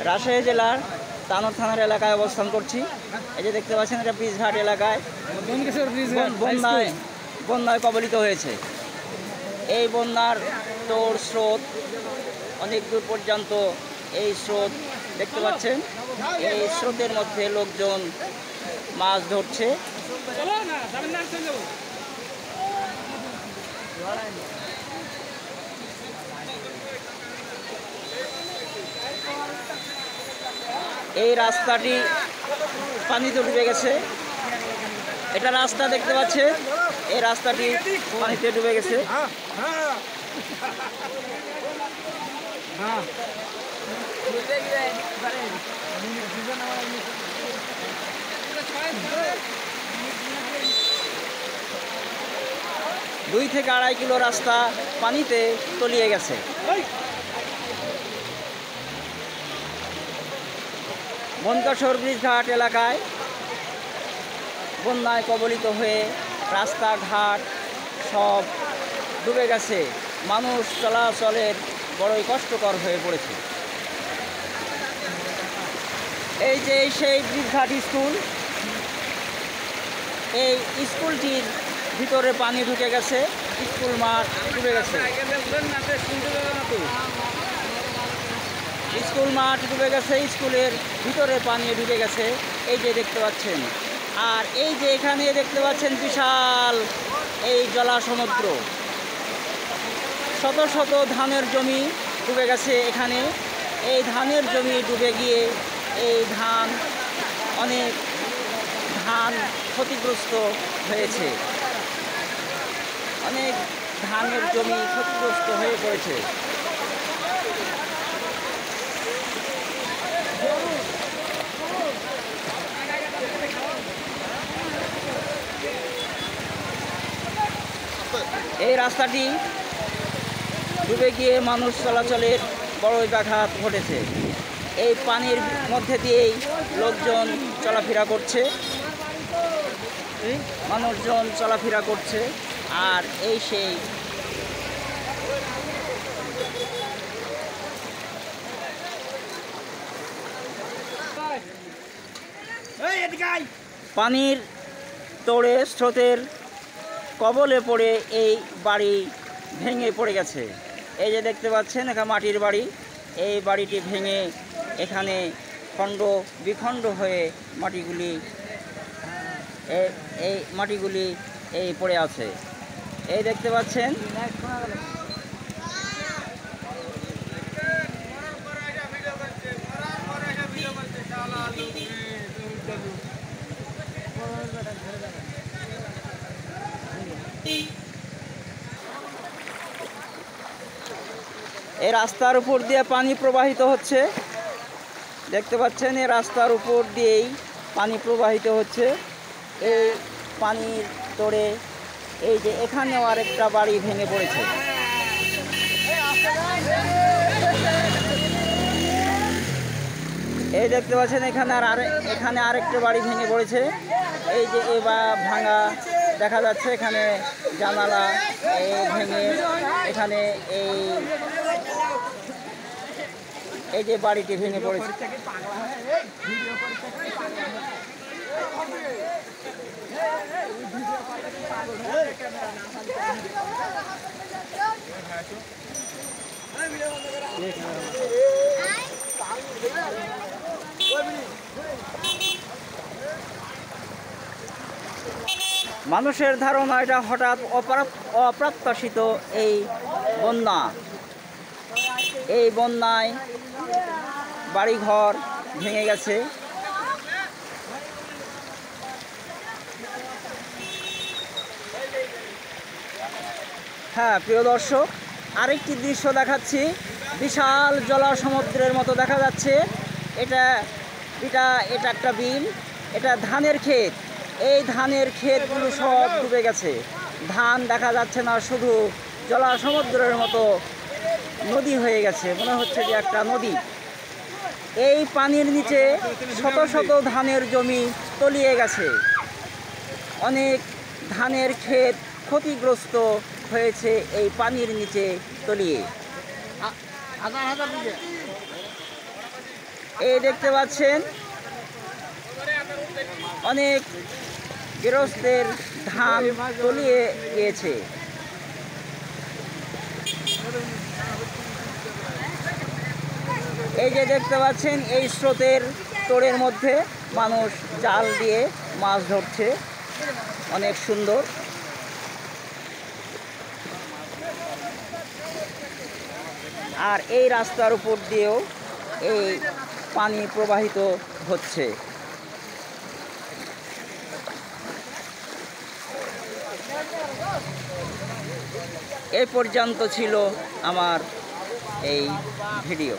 রাজশাহী জেলার তানোর থানার এলাকায় অবস্থান করছি। এই যে দেখতে পাচ্ছেন, এটা ব্রিজঘাট এলাকায় বন্যায় কবলিত হয়েছে। এই বন্যার তোড় স্রোত অনেক দূর পর্যন্ত, এই স্রোত দেখতে পাচ্ছেন। এই স্রোতের মধ্যে লোকজন মাছ ধরছে। এই রাস্তাটি পানিতে ডুবে গেছে। এটা রাস্তা দেখতে পাচ্ছেন, এই রাস্তাটি পানিতে ডুবে গেছে। দুই থেকে আড়াই কিলো রাস্তা পানিতে তলিয়ে গেছে। বনকাসর ব্রিজঘাট এলাকায় বন্যায় কবলিত হয়ে রাস্তাঘাট সব ডুবে গেছে। মানুষ চলাচলের বড়ই কষ্টকর হয়ে পড়েছে। এই যে সেই ব্রিজঘাট স্কুল, এই স্কুলটির ভিতরে পানি ঢুকে গেছে, স্কুল মাঠ ডুবে গেছে। স্কুল মাঠ ডুবে গেছে, স্কুলের ভিতরে পানি ঢুকে গেছে। এই যে দেখতে পাচ্ছেন। আর এই যে এখানে দেখতে পাচ্ছেন বিশাল এই জলা সমুদ্র, শত শত ধানের জমি ডুবে গেছে এখানে। এই ধানের জমি ডুবে গিয়ে এই অনেক ধান ক্ষতিগ্রস্ত হয়েছে। অনেক ধানের জমি ক্ষতিগ্রস্ত হয়ে পড়েছে। এই রাস্তাটি ডুবে গিয়ে মানুষ চলাচলের বড়ই ব্যাঘাত ঘটেছে। এই পানির মধ্যে দিয়েই লোকজন চলাফেরা করছে, মানুষজন চলাফেরা করছে। আর এই সেই পানির তোড়ে স্রোতের কবলে পড়ে এই বাড়ি ভেঙে পড়ে গেছে। এই যে দেখতে পাচ্ছেন, এখানে মাটির বাড়ি। এই বাড়িটি ভেঙে এখানে খণ্ড বিখণ্ড হয়ে মাটিগুলি এই পড়ে আছে। এই দেখতে পাচ্ছেন। এই রাস্তার উপর দিয়ে পানি প্রবাহিত হচ্ছে, দেখতে পাচ্ছেন। এই রাস্তার উপর দিয়েই পানি প্রবাহিত হচ্ছে। এই পানির তোড়ে এই যে এখানেও আরেকটা বাড়ি ভেঙে পড়েছে। এই দেখতে পাচ্ছেন, এখানে আরেকটা বাড়ি ভেঙে পড়েছে। এই যে ভাঙা দেখা যাচ্ছে, এখানে জানালা ভেঙে এখানে এই যে বাড়িটি ভেঙে পড়েছে। মানুষের ধারণা এটা হঠাৎ অপ্রত্যাশিত এই বন্যা। এই বন্যায় বাড়িঘর ভেঙে গেছে। হ্যাঁ প্রিয় দর্শক, আরেকটি দৃশ্য দেখাচ্ছি। বিশাল জলা সমুদ্রের মতো দেখা যাচ্ছে। এটা একটা বিল, এটা ধানের ক্ষেত। এই ধানের ক্ষেতগুলো সব ডুবে গেছে। ধান দেখা যাচ্ছে না, শুধু জলা সমুদ্রের মতো নদী হয়ে গেছে, মনে হচ্ছে যে একটা নদী। এই পানির নিচে শত শত ধানের জমি তলিয়ে গেছে। অনেক ধানের ক্ষেত ক্ষতিগ্রস্ত হয়েছে এই পানির নিচে তলিয়ে। এই দেখতে পাচ্ছেন অনেক গৃহস্থের ধান তলিয়ে গিয়েছে। এই যে দেখতে পাচ্ছেন এই স্রোতের তোড়ের মধ্যে মানুষ জাল দিয়ে মাছ ধরছে, অনেক সুন্দর। আর এই রাস্তার উপর দিয়েও এই পানি প্রবাহিত হচ্ছে। এই পর্যন্ত ছিল আমার এই ভিডিও।